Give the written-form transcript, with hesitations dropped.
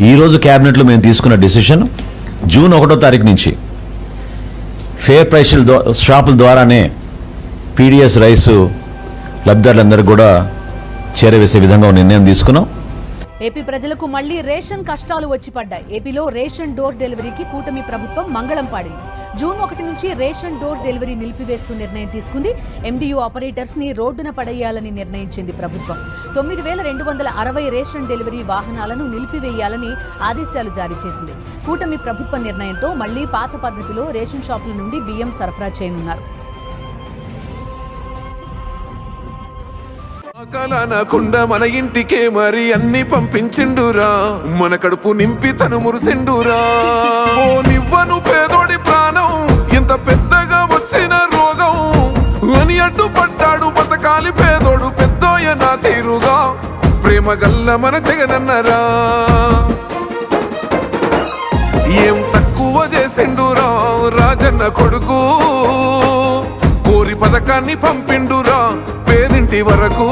ఈరోజు క్యాబినెట్లో మేము తీసుకున్న డిసిషన్ జూన్ 1వ తారీఖు నుంచి ఫేర్ ప్రైస్ షాపుల ద్వారానే పీడిఎస్ రైసు లబ్ధిదారులందరూ కూడా చేరవేసే విధంగా నిర్ణయం తీసుకున్నాం. ఏపీ ప్రజలకు మళ్లీ రేషన్ కష్టాలు వచ్చి పడ్డాయి. ఏపీలో రేషన్ డోర్ డెలివరీకి కూటమి ప్రభుత్వం మంగళం పాడింది. జూన్ 1 నుంచి రేషన్ డోర్ డెలివరీ నిలిపివేస్తూ నిర్ణయం తీసుకుంది. ఎండియూ ఆపరేటర్స్ ని రోడ్డున పడేయాలని నిర్ణయించింది ప్రభుత్వం. 9260 రేషన్ డెలివరీ వాహనాలను నిలిపివేయాలని ఆదేశాలు జారీ చేసింది. కూటమి ప్రభుత్వ నిర్ణయంతో మళ్లీ పాత పద్ధతిలో రేషన్ షాపుల నుండి బియ్యం సరఫరా చేయనున్నారు. కాలనకుండా మన ఇంటికే మరి అన్ని పంపించిండురా, మన కడుపు నింపి తను మురిసిండురా. ఓ నివ్వను పేదోడి ప్రాణం, ఎంత పెద్దగా వచ్చిన రోగం అని అడ్డుపడ్డాడు బతకాలి పేదోడు పెద్దోయ నా తీరుగా. ప్రేమ గల్ల మన జగనన్నరా, ఏం తక్కువ చేసిండురా రాజన్న కొడుకు. కోరి పథకాన్ని పంపిండురా పేదింటి వరకు.